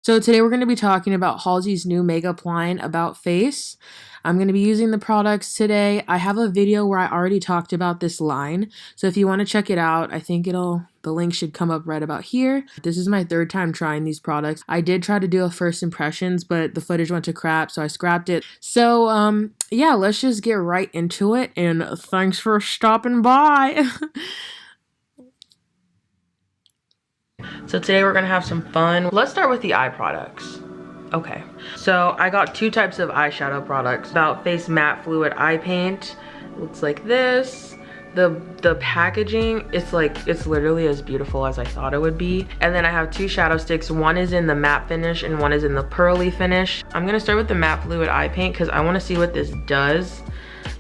So today we're going to be talking about Halsey's new makeup line, About Face. I'm going to be using the products today. I have a video where I already talked about this line, so if you want to check it out, I think the link should come up right about here. This is my third time trying these products. I did try to do a first impressions, but the footage went to crap, so I scrapped it. So, yeah, let's just get right into it, and thanks for stopping by. So today we're gonna have some fun. Let's start with the eye products. Okay, so I got two types of eyeshadow products. About Face Matte Fluid Eye Paint. It looks like this. The packaging, it's literally as beautiful as I thought it would be. And then I have two shadow sticks. One is in the matte finish and one is in the pearly finish. I'm gonna start with the Matte Fluid Eye Paint because I wanna see what this does.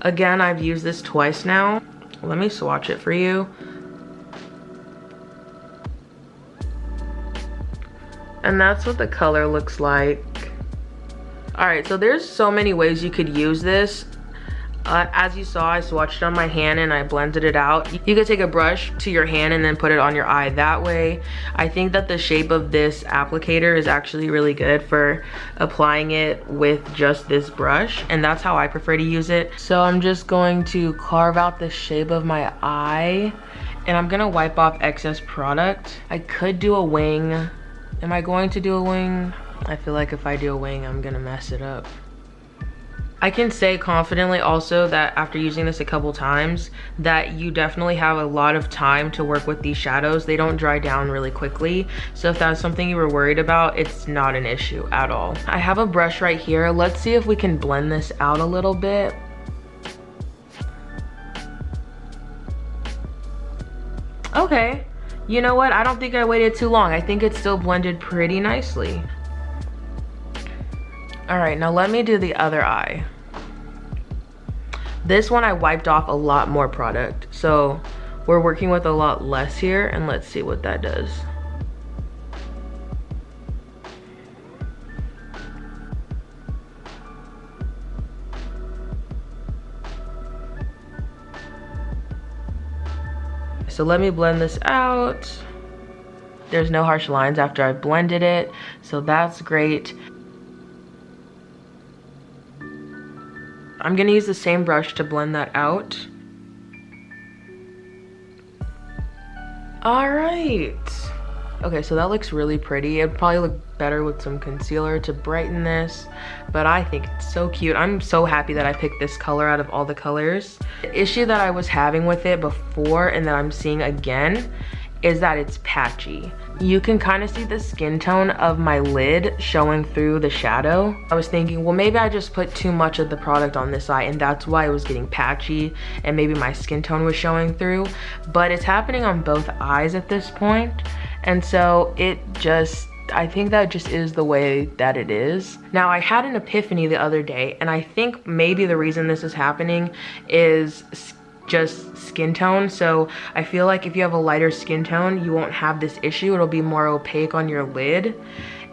Again, I've used this twice now. Let me swatch it for you. And that's what the color looks like. All right, so there's so many ways you could use this. As you saw, I swatched on my hand and I blended it out. You could take a brush to your hand and then put it on your eye that way. I think that the shape of this applicator is actually really good for applying it with just this brush, and that's how I prefer to use it. So I'm just going to carve out the shape of my eye, and I'm gonna wipe off excess product. I could do a wing. Am I going to do a wing? I feel like if I do a wing, I'm gonna mess it up. I can say confidently also that after using this a couple times, that you definitely have a lot of time to work with these shadows. They don't dry down really quickly. So if that's something you were worried about, it's not an issue at all. I have a brush right here. Let's see if we can blend this out a little bit. Okay. You know what? I don't think I waited too long. I think it's still blended pretty nicely. All right, now let me do the other eye. This one I wiped off a lot more product. So we're working with a lot less here, and let's see what that does. So let me blend this out. There's no harsh lines after I blended it, so that's great. I'm gonna use the same brush to blend that out. All right. Okay, so that looks really pretty. It'd probably look better with some concealer to brighten this, but I think it's so cute. I'm so happy that I picked this color out of all the colors. The issue that I was having with it before and that I'm seeing again is that it's patchy. You can kind of see the skin tone of my lid showing through the shadow. I was thinking, well, maybe I just put too much of the product on this eye and that's why it was getting patchy and maybe my skin tone was showing through, but it's happening on both eyes at this point. And so I think that just is the way that it is. Now, I had an epiphany the other day, and I think maybe the reason this is happening is just skin tone. So I feel like if you have a lighter skin tone, you won't have this issue. It'll be more opaque on your lid.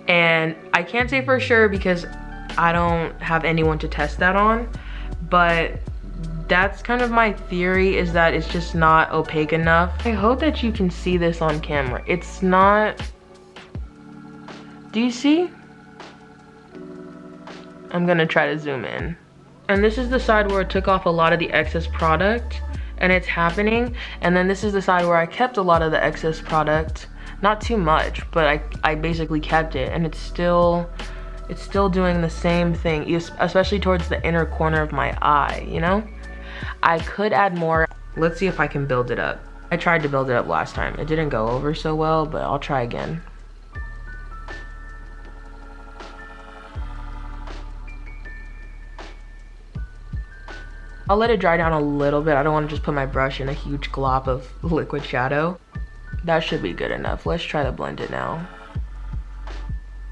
And I can't say for sure because I don't have anyone to test that on, but that's kind of my theory, is that it's just not opaque enough. I hope that you can see this on camera. It's not, do you see? I'm gonna try to zoom in. And this is the side where I took off a lot of the excess product and it's happening. And then this is the side where I kept a lot of the excess product. Not too much, but I basically kept it, and it's still doing the same thing, especially towards the inner corner of my eye, you know? I could add more. Let's see if I can build it up. I tried to build it up last time. It didn't go over so well, but I'll try again. I'll let it dry down a little bit. I don't want to just put my brush in a huge glop of liquid shadow. That should be good enough. Let's try to blend it now.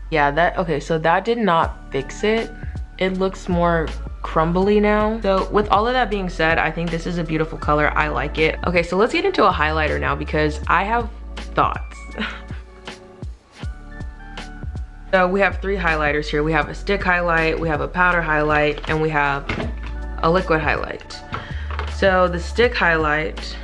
Yeah, okay, so that did not fix it. It looks more crumbly now. So with all of that being said, I think this is a beautiful color. I like it. Okay, so let's get into a highlighter now because I have thoughts. So we have three highlighters here. We have a stick highlight, we have a powder highlight, and we have a liquid highlight. So the stick highlight,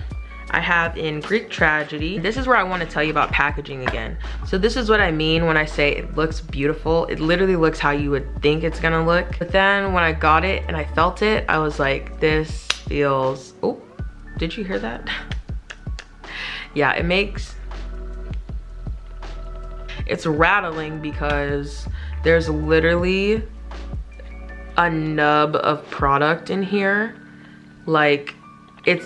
I have in Greek Tragedy. This is where I want to tell you about packaging again. So this is what I mean when I say it looks beautiful. It literally looks how you would think it's gonna look. But then when I got it and I felt it, I was like, this feels, oh, did you hear that? Yeah, it's rattling because there's literally a nub of product in here. Like, it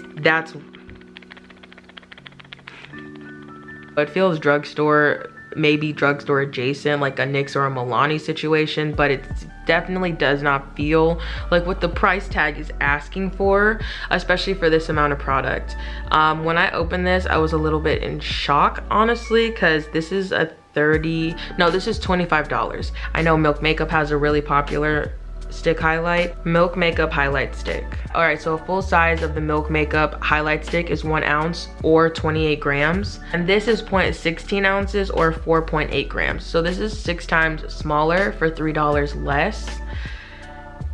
feels drugstore, maybe drugstore adjacent, like a NYX or a Milani situation, but it definitely does not feel like what the price tag is asking for, especially for this amount of product. When I opened this, I was a little bit in shock, honestly, because this is a this is $25. I know Milk Makeup has a really popular stick highlight, Milk Makeup highlight stick. All right, so a full size of the Milk Makeup highlight stick is 1 ounce or 28 grams. And this is 0.16 ounces or 4.8 grams. So this is 6 times smaller for $3 less.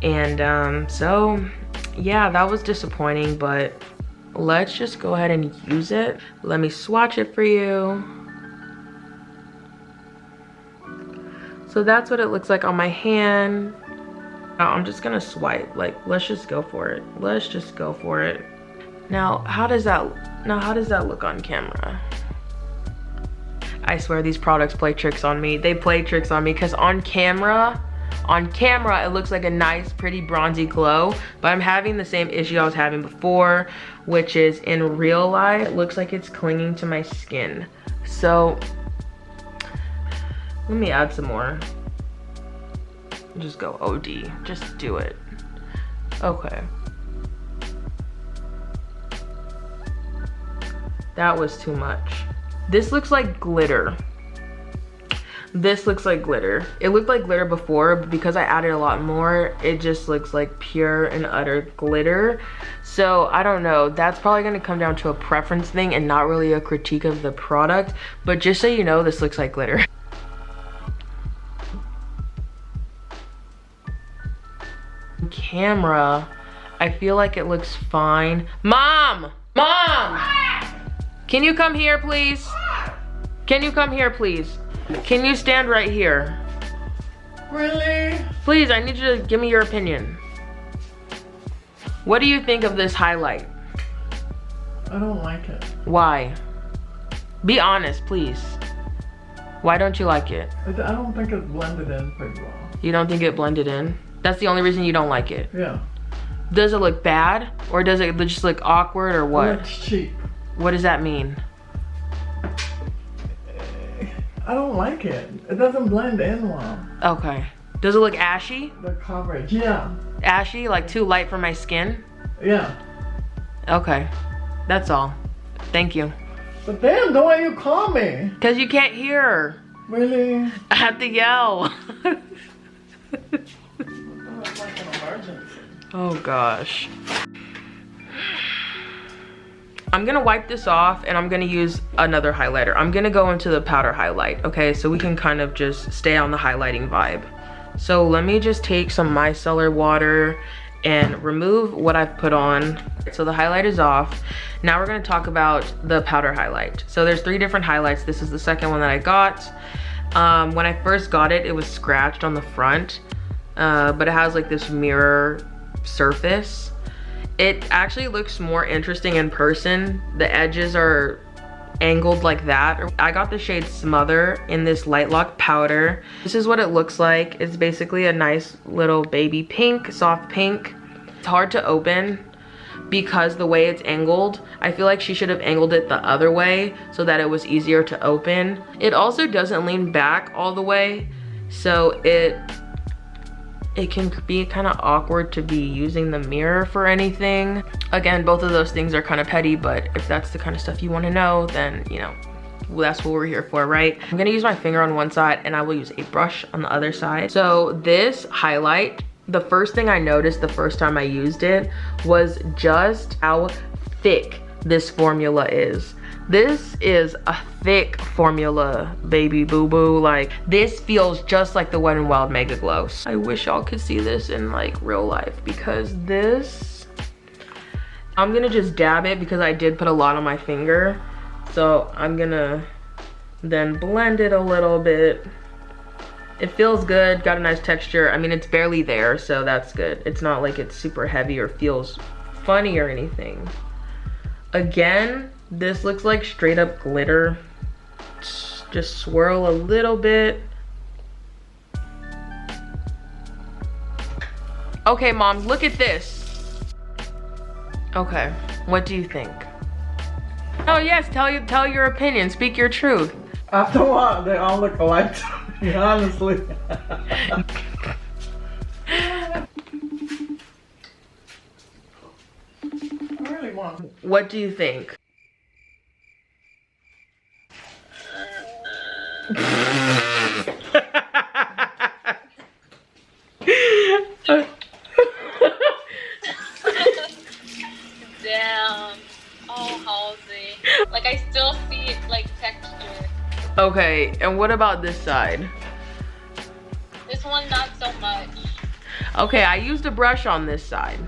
And so yeah, that was disappointing, but let's just go ahead and use it. Let me swatch it for you. So that's what it looks like on my hand. Now I'm just gonna swipe, like, let's just go for it. Let's just go for it. Now, how does that look on camera? I swear these products play tricks on me. They play tricks on me because on camera, it looks like a nice, pretty bronzy glow, but I'm having the same issue I was having before, which is in real life, it looks like it's clinging to my skin. So, let me add some more. Just go OD, just do it. Okay. That was too much. This looks like glitter. This looks like glitter. It looked like glitter before, but because I added a lot more, it just looks like pure and utter glitter. So I don't know, that's probably gonna come down to a preference thing and not really a critique of the product, but just so you know, this looks like glitter. Camera, I feel like it looks fine. Mom! Can you come here, please? Can you come here, please? Can you stand right here? Really? Please, I need you to give me your opinion. What do you think of this highlight? I don't like it. Why? Be honest, please. Why don't you like it? I don't think it blended in pretty well. You don't think it blended in? That's the only reason you don't like it? Yeah. Does it look bad? Or does it just look awkward or what? It looks cheap. What does that mean? I don't like it. It doesn't blend in well. Okay. Does it look ashy? The coverage, yeah. Ashy, like too light for my skin? Yeah. Okay. That's all. Thank you. But then, the way you call me. Because you can't hear. Really? I have to yell. It's like an emergency. Oh gosh. I'm gonna wipe this off and I'm gonna use another highlighter. I'm gonna go into the powder highlight, okay? So we can kind of just stay on the highlighting vibe. So let me just take some micellar water and remove what I've put on. So the highlight is off. Now we're gonna talk about the powder highlight. So there's 3 different highlights. This is the second one that I got. When I first got it, it was scratched on the front, but it has like this mirror surface. It actually looks more interesting in person. The edges are angled like that. I got the shade Smother in this Light Lock powder. This is what it looks like. It's basically a nice little baby pink, soft pink. It's hard to open because the way it's angled. I feel like she should have angled it the other way so that it was easier to open. It also doesn't lean back all the way, so it can be kind of awkward to be using the mirror for anything. Again, both of those things are kind of petty, but if that's the kind of stuff you want to know, then you know, that's what we're here for, right? I'm gonna use my finger on one side and I will use a brush on the other side. So this highlight, the first thing I noticed the first time I used it was just how thick this formula is. This is a thick formula, baby boo-boo. Like, this feels just like the Wet n Wild Mega Glow. I wish y'all could see this in like real life because this I'm gonna just dab it because I did put a lot on my finger. So I'm gonna then blend it a little bit. It feels good, got a nice texture. I mean, it's barely there, so that's good. It's not like it's super heavy or feels funny or anything. Again, this looks like straight up glitter. Just swirl a little bit. Okay, Mom, look at this. Okay, what do you think? Oh yes, tell your opinion, speak your truth. After a while, they all look alike to me, honestly. I really want. What do you think? Damn. Oh, Halsey. Like, I still see it, like, texture. Okay, and what about this side? This one, not so much. Okay, I used a brush on this side.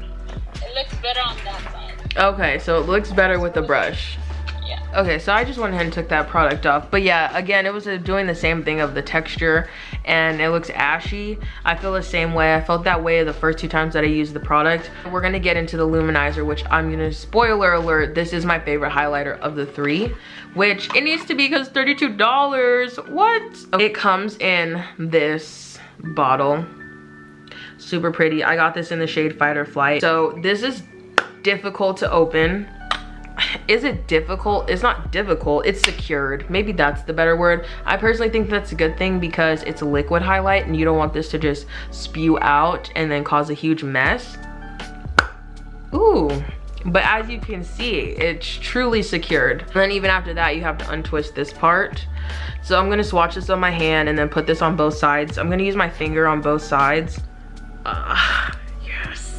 It looks better on that side. Okay, so it looks better with the brush. Yeah. Okay, so I just went ahead and took that product off. But yeah, again, it was doing the same thing of the texture, and it looks ashy. I feel the same way. I felt that way the first 2 times that I used the product. We're gonna get into the luminizer, which I'm gonna, spoiler alert, this is my favorite highlighter of the 3, which it needs to be because $32. What? It comes in this bottle. Super pretty. I got this in the shade Fight or Flight. So this is difficult to open. Is it difficult? It's not difficult, it's secured. Maybe that's the better word. I personally think that's a good thing because it's a liquid highlight and you don't want this to just spew out and then cause a huge mess. Ooh, but as you can see, it's truly secured. And then even after that, you have to untwist this part. So I'm gonna swatch this on my hand and then put this on both sides. I'm gonna use my finger on both sides. Yes.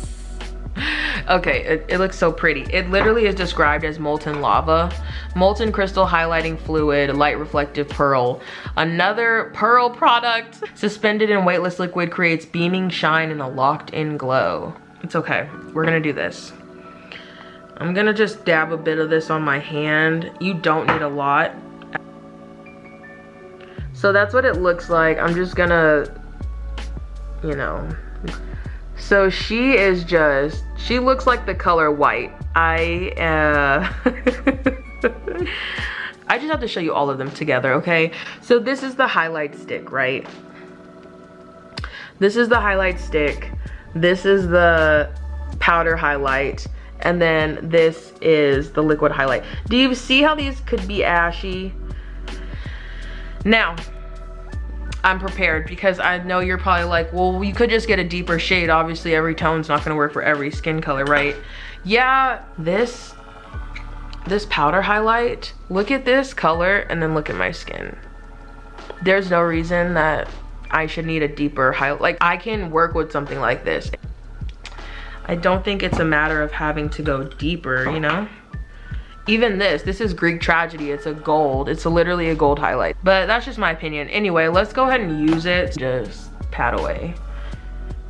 Okay, it looks so pretty. It literally is described as molten lava, molten crystal highlighting fluid, light reflective pearl. Another pearl product suspended in weightless liquid creates beaming shine and a locked-in glow. It's okay, we're gonna do this. I'm gonna just dab a bit of this on my hand. You don't need a lot. So that's what it looks like. I'm just gonna, you know. So she is just, she looks like the color white. I just have to show you all of them together, okay? So this is the highlight stick, right? This is the highlight stick. This is the powder highlight. And then this is the liquid highlight. Do you see how these could be ashy? Now, I'm prepared because I know you're probably like, well, you could just get a deeper shade. Obviously, every tone's not gonna work for every skin color, right? Yeah, this powder highlight, look at this color and then look at my skin. There's no reason that I should need a deeper highlight. Like, I can work with something like this. I don't think it's a matter of having to go deeper, you know? Even this is Greek tragedy. It's a gold. It's literally a gold highlight. But that's just my opinion. Anyway, let's go ahead and use it. Just pat away.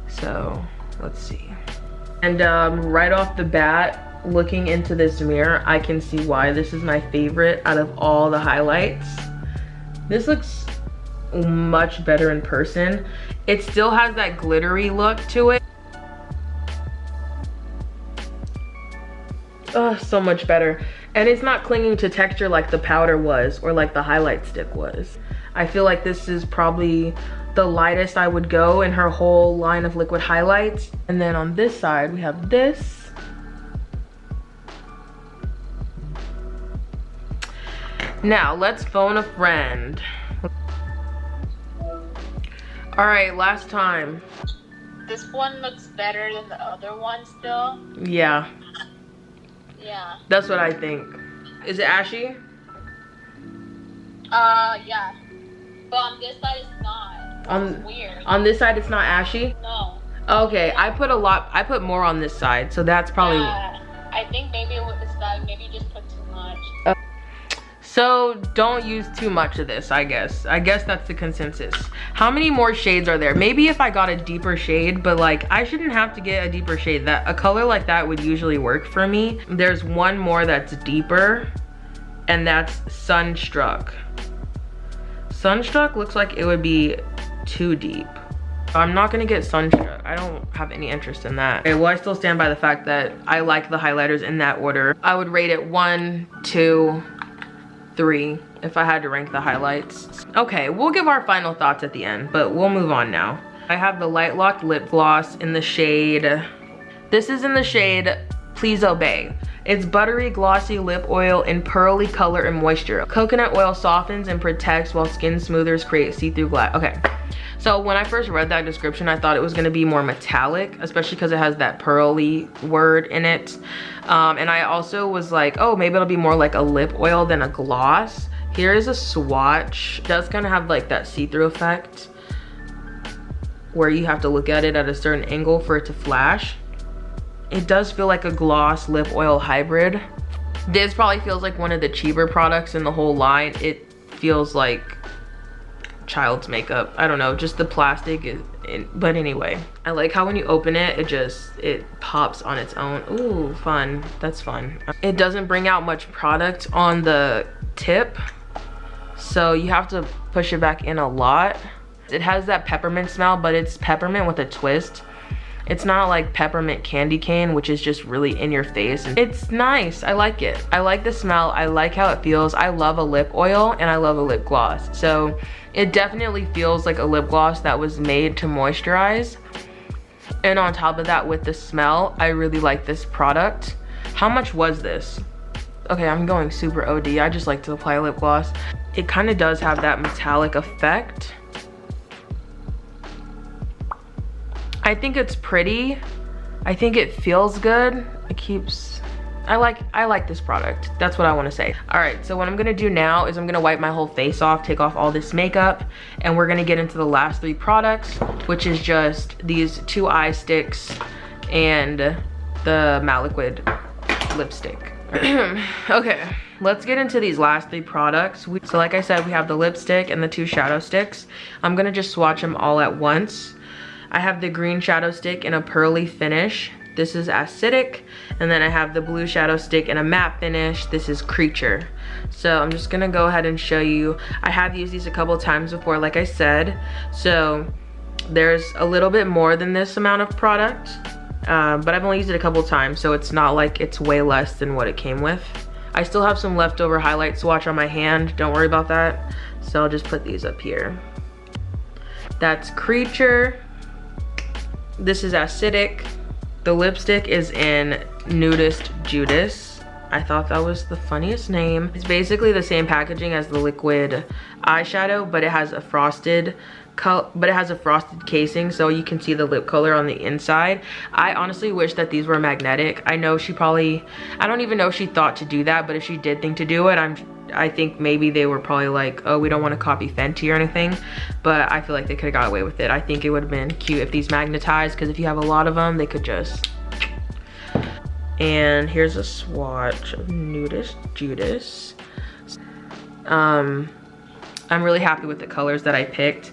So, let's see. And right off the bat, looking into this mirror, I can see why this is my favorite out of all the highlights. This looks much better in person. It still has that glittery look to it. Oh, so much better. And it's not clinging to texture like the powder was or like the highlight stick was. I feel like this is probably the lightest I would go in her whole line of liquid highlights. And then on this side, we have this. Now, let's phone a friend. All right, last time. This one looks better than the other one still. Yeah. Yeah. That's what I think. Is it ashy? Yeah. But on this side it's not. It's weird. On this side it's not ashy? No. Okay, I put more on this side, so that's probably... Yeah. I think maybe with this side, maybe you just put too much. So don't use too much of this, I guess. I guess that's the consensus. How many more shades are there? Maybe if I got a deeper shade, but like I shouldn't have to get a deeper shade. That a color like that would usually work for me. There's one more that's deeper, and that's Sunstruck. Sunstruck looks like it would be too deep. I'm not gonna get Sunstruck. I don't have any interest in that. Okay, well, I still stand by the fact that I like the highlighters in that order. I would rate it 1, 2, 3 if I had to rank the highlights. Okay, we'll give our final thoughts at the end, but we'll move on now. I have the Light Locked Lip Gloss in the shade, this is in the shade Please Obey. It's buttery, glossy lip oil in pearly color and moisture. Coconut oil softens and protects while skin smoothers create see-through glass. Okay, so when I first read that description, I thought it was gonna be more metallic, especially because it has that pearly word in it. And I also was like, oh, maybe it'll be more like a lip oil than a gloss. Here is a swatch. It does kind of have like that see-through effect where you have to look at it at a certain angle for it to flash. It does feel like a gloss lip oil hybrid. This probably feels like one of the cheaper products in the whole line. It feels like child's makeup. I don't know, just the plastic is, but anyway. I like how when you open it, it pops on its own. Ooh, fun, that's fun. It doesn't bring out much product on the tip, so you have to push it back in a lot. It has that peppermint smell, but it's peppermint with a twist. It's not like peppermint candy cane, which is just really in your face. It's nice, I like it. I like the smell, I like how it feels. I love a lip oil and I love a lip gloss. So it definitely feels like a lip gloss that was made to moisturize. And on top of that, with the smell, I really like this product. How much was this? Okay, I'm going super OD. I just like to apply lip gloss. It kind of does have that metallic effect. I think it's pretty. I think it feels good. It keeps, I like this product. That's what I want to say. All right, so what I'm gonna do now is I'm gonna wipe my whole face off, take off all this makeup, and we're gonna get into the last 3 products, which is just these 2 eye sticks and the matte liquid lipstick. Okay, let's get into these last 3 products. So like I said, we have the lipstick and the 2 shadow sticks. I'm gonna just swatch them all at once. I have the green shadow stick in a pearly finish. This is acidic. And then I have the blue shadow stick in a matte finish. This is Creature. So I'm just gonna go ahead and show you. I have used these a couple times before, like I said. So there's a little bit more than this amount of product, but I've only used it a couple times, so it's not like it's way less than what it came with. I still have some leftover highlight swatch on my hand. Don't worry about that. So I'll just put these up here. That's Creature. This is acidic. The lipstick is in Nudist Judas. I thought that was the funniest name. It's basically the same packaging as the liquid eyeshadow, but it has a frosted casing, so you can see the lip color on the inside. I honestly wish that these were magnetic. I know she probably, I don't even know if she thought to do that, but if she did think to do it, I think maybe they were probably like, oh, we don't want to copy Fenty or anything, but I feel like they could have got away with it. I think it would have been cute if these magnetized, because if you have a lot of them, they could just. And here's a swatch of Nudist Judas. I'm really happy with the colors that I picked.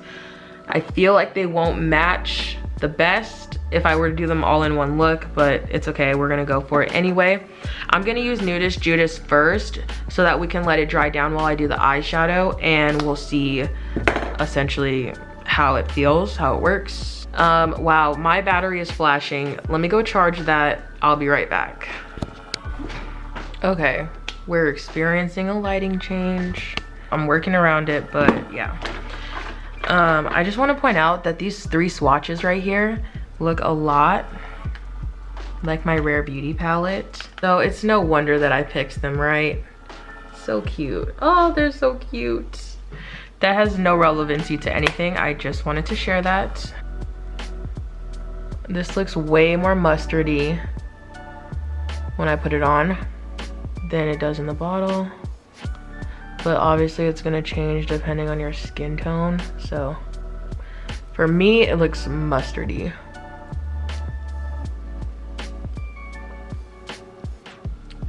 I feel like they won't match the best if I were to do them all in one look, but it's okay, we're gonna go for it anyway. I'm gonna use Nudist Judas first so that we can let it dry down while I do the eyeshadow, and we'll see essentially how it feels, how it works. Wow, my battery is flashing. Let me go charge that. I'll be right back. Okay, we're experiencing a lighting change. I'm working around it, but yeah. I just want to point out that these 3 swatches right here look a lot like my Rare Beauty palette. So it's no wonder that I picked them, right? So cute. Oh, they're so cute. That has no relevancy to anything. I just wanted to share that. This looks way more mustardy when I put it on than it does in the bottle. But obviously it's gonna change depending on your skin tone. So for me, it looks mustardy.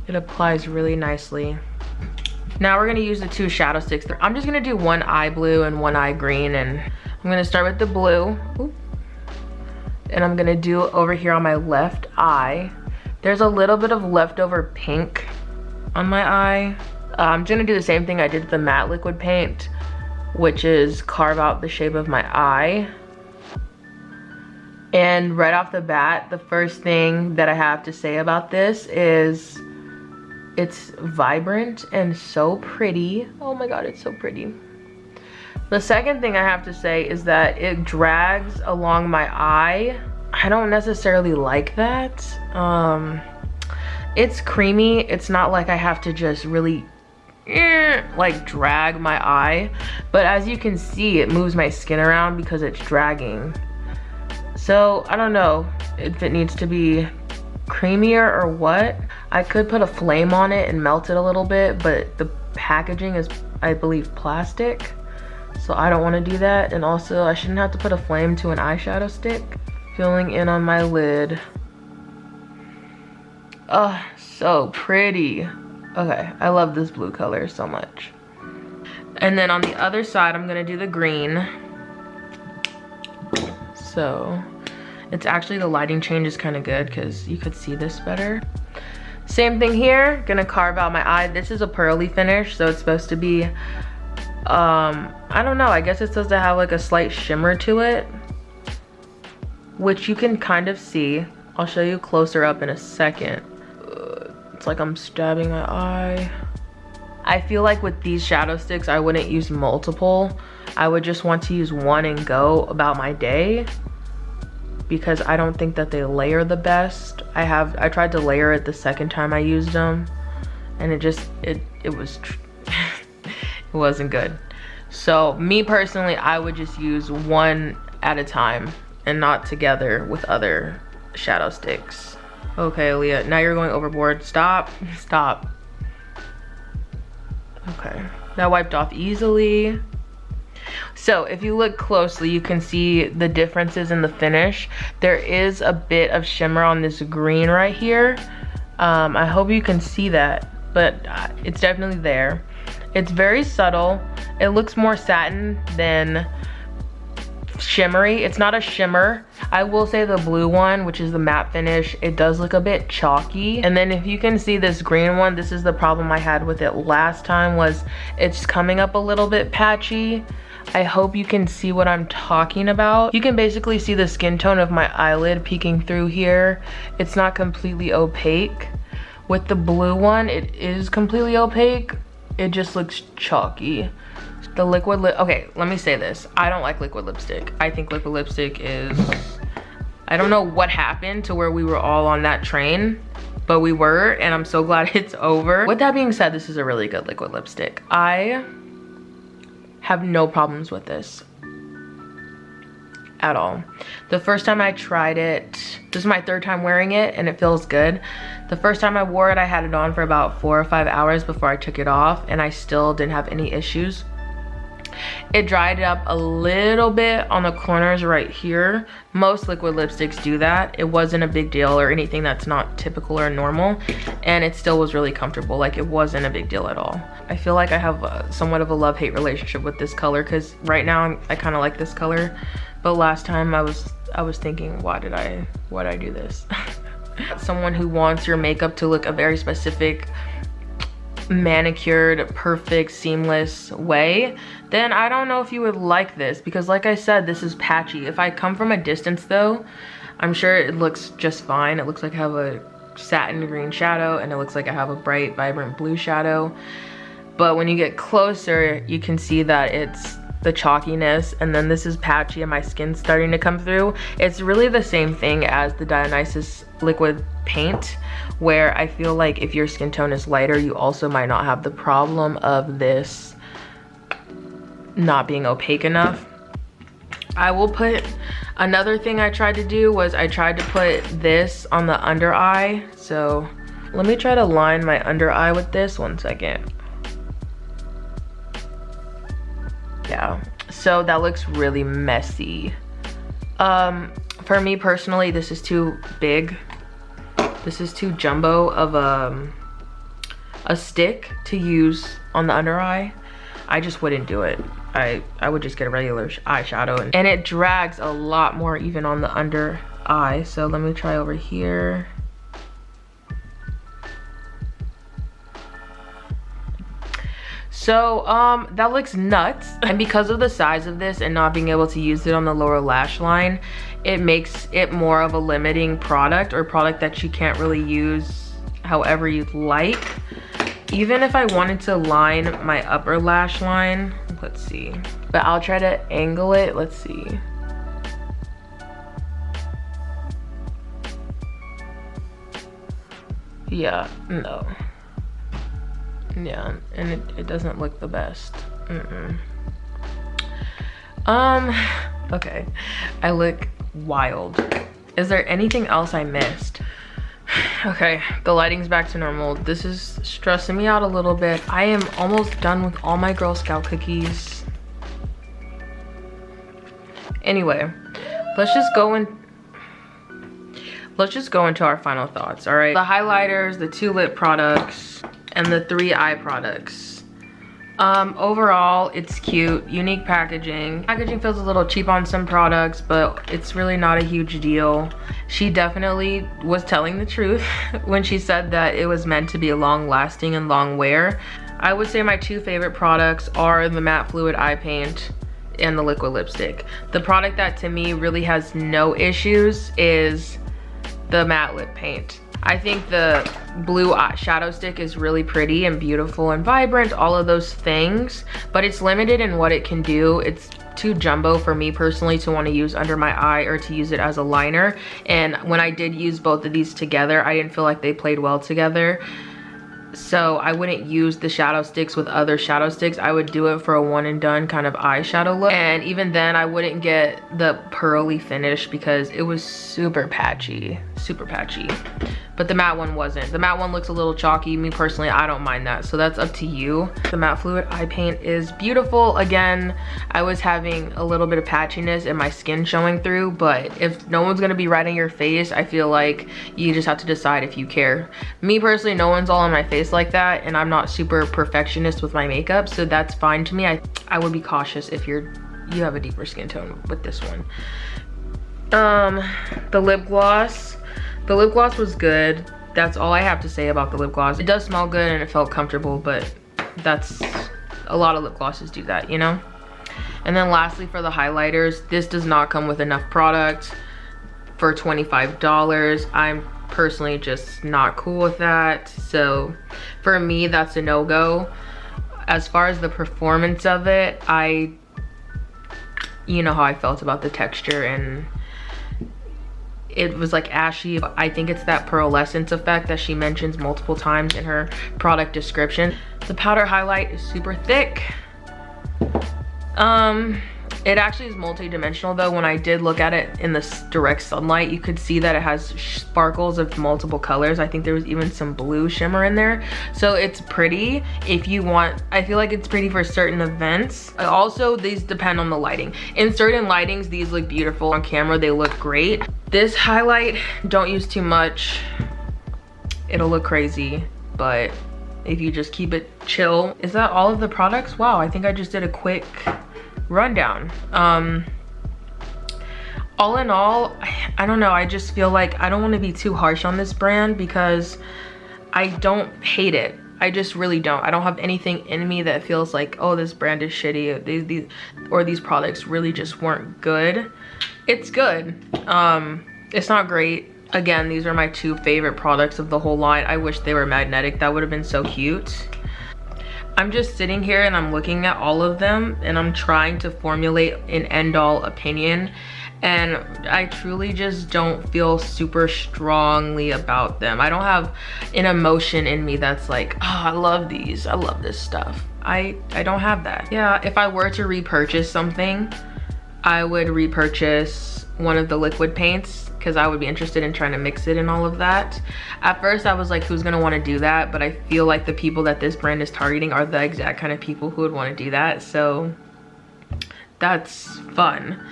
It applies really nicely. Now we're gonna use the two shadow sticks. I'm just gonna do one eye blue and one eye green, and I'm gonna start with the blue. Ooh. And I'm gonna do over here on my left eye. There's a little bit of leftover pink on my eye. I'm gonna do the same thing I did with the matte liquid paint, which is carve out the shape of my eye. And right off the bat, the first thing that I have to say about this is it's vibrant and so pretty. Oh my God, it's so pretty. The second thing I have to say is that it drags along my eye. I don't necessarily like that. It's creamy. It's not like I have to just really like drag my eye. But as you can see, it moves my skin around because it's dragging. So I don't know if it needs to be creamier or what. I could put a flame on it and melt it a little bit, but the packaging is, I believe, plastic. So I don't want to do that. And also I shouldn't have to put a flame to an eyeshadow stick. Filling in on my lid. Oh, so pretty. Okay, I love this blue color so much. And then on the other side, I'm gonna do the green. So it's actually, the lighting change is kind of good because you could see this better. Same thing here, gonna carve out my eye. This is a pearly finish, so it's supposed to be, I don't know, I guess it's supposed to have like a slight shimmer to it, which you can kind of see. I'll show you closer up in a second. It's like I'm stabbing my eye. I feel like with these shadow sticks, I wouldn't use multiple. I would just want to use one and go about my day, because I don't think that they layer the best. I tried to layer it the second time I used them, and it was it wasn't good. So me personally, I would just use one at a time and not together with other shadow sticks. Okay, Aaliyah, now you're going overboard. Stop, stop. Okay, that wiped off easily. So if you look closely, you can see the differences in the finish. There is a bit of shimmer on this green right here. I hope you can see that, but it's definitely there. It's very subtle. It looks more satin than shimmery. It's not a shimmer. I will say the blue one, which is the matte finish, it does look a bit chalky. And then if you can see this green one, this is the problem I had with it last time, was it's coming up a little bit patchy. I hope you can see what I'm talking about. You can basically see the skin tone of my eyelid peeking through here. It's not completely opaque. With the blue one, it is completely opaque. It just looks chalky. The liquid lip, okay, let me say this. I don't like liquid lipstick. I think liquid lipstick is, I don't know what happened to where we were all on that train, but we were, and I'm so glad it's over. With that being said, this is a really good liquid lipstick. I have no problems with this at all. The first time I tried it, this is my third time wearing it, and it feels good. The first time I wore it, I had it on for about 4 or 5 hours before I took it off, and I still didn't have any issues. It dried up a little bit on the corners right here. Most liquid lipsticks do that. It wasn't a big deal or anything that's not typical or normal, and it still was really comfortable. Like, it wasn't a big deal at all. I feel like I have somewhat of a love-hate relationship with this color, because right now I kind of like this color, but last time I was thinking, why did I do this? Someone who wants your makeup to look a very specific, manicured, perfect, seamless way, then I don't know if you would like this, because like I said, this is patchy. If I come from a distance though, I'm sure it looks just fine. It looks like I have a satin green shadow, and it looks like I have a bright, vibrant blue shadow. But when you get closer, you can see that it's the chalkiness, and then this is patchy and my skin's starting to come through. It's really the same thing as the Dionysus liquid paint, where I feel like if your skin tone is lighter, you also might not have the problem of this not being opaque enough. I will put, another thing I tried to do was I tried to put this on the under eye. So let me try to line my under eye with this. 1 second. Yeah, so that looks really messy. For me personally, this is too big. This is too jumbo of a stick to use on the under eye, I just wouldn't do it. I would just get a regular eyeshadow, and it drags a lot more even on the under eye. So let me try over here. So that looks nuts, and because of the size of this and not being able to use it on the lower lash line, it makes it more of a limiting product, or product that you can't really use however you'd like. Even if I wanted to line my upper lash line, let's see, but I'll try to angle it. Let's see. Yeah, no. Yeah, and it doesn't look the best. Okay, I look wild. Is there anything else I missed? Okay, the lighting's back to normal. This is stressing me out a little bit. I am almost done with all my Girl Scout cookies. Anyway, let's just go into our final thoughts. All right, the highlighters, the 2 lip products, and the 3 eye products. Overall, it's cute, unique packaging. Packaging feels a little cheap on some products, but it's really not a huge deal. She definitely was telling the truth when she said that it was meant to be long lasting and long wear. I would say my 2 favorite products are the matte fluid eye paint and the liquid lipstick. The product that to me really has no issues is the matte lip paint. I think the blue shadow stick is really pretty and beautiful and vibrant, all of those things, but it's limited in what it can do. It's too jumbo for me personally to want to use under my eye or to use it as a liner. And when I did use both of these together, I didn't feel like they played well together. So I wouldn't use the shadow sticks with other shadow sticks. I would do it for a one and done kind of eyeshadow look. And even then I wouldn't get the pearly finish because it was super patchy, super patchy. But the matte one wasn't. The matte one looks a little chalky. Me personally, I don't mind that. So that's up to you. The matte fluid eye paint is beautiful. Again, I was having a little bit of patchiness and my skin showing through, but if no one's gonna be right in your face, I feel like you just have to decide if you care. Me personally, no one's all on my face like that, and I'm not super perfectionist with my makeup, so that's fine to me. I would be cautious if you have a deeper skin tone with this one. The lip gloss. The lip gloss was good. That's all I have to say about the lip gloss. It does smell good and it felt comfortable, but that's, a lot of lip glosses do that, you know? And then lastly, for the highlighters, this does not come with enough product for $25. I'm personally just not cool with that. So for me, that's a no-go. As far as the performance of it, you know how I felt about the texture, and it was like ashy. I think it's that pearlescence effect that she mentions multiple times in her product description. The powder highlight is super thick. It actually is multi-dimensional though. When I did look at it in the direct sunlight, you could see that it has sparkles of multiple colors. I think there was even some blue shimmer in there. So it's pretty if you want. I feel like it's pretty for certain events. Also, these depend on the lighting. In certain lightings, these look beautiful. On camera, they look great. This highlight, don't use too much. It'll look crazy, but if you just keep it chill. Is that all of the products? Wow, I think I just did a quick rundown. All in all, I don't know, I just feel like I don't want to be too harsh on this brand because I don't hate it. I just really don't. I don't have anything in me that feels like, oh, this brand is shitty, these products really just weren't good. It's good. It's not great. Again, these are my 2 favorite products of the whole line. I wish they were magnetic. That would have been so cute. I'm just sitting here and I'm looking at all of them and I'm trying to formulate an end-all opinion, and I truly just don't feel super strongly about them. I don't have an emotion in me that's like, oh, I love these, I love this stuff. I don't have that. Yeah, if I were to repurchase something, I would repurchase one of the liquid paints because I would be interested in trying to mix it and all of that. At first I was like, who's gonna want to do that? But I feel like the people that this brand is targeting are the exact kind of people who would want to do that, so that's fun.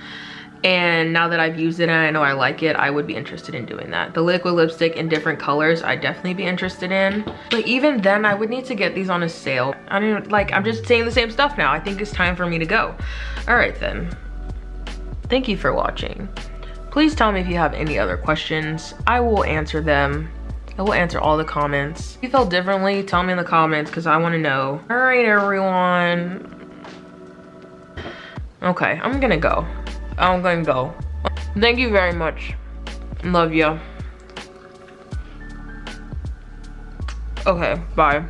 And now that I've used it and I know I like it, I would be interested in doing that. The liquid lipstick in different colors, I'd definitely be interested in. But even then, I would need to get these on a sale. I mean, like, I'm just saying the same stuff now. I think it's time for me to go. All right then. Thank you for watching. Please tell me if you have any other questions. I will answer them. I will answer all the comments. If you felt differently, tell me in the comments because I want to know. All right, everyone. Okay, I'm gonna go. I'm gonna go. Thank you very much. Love you. Okay, bye.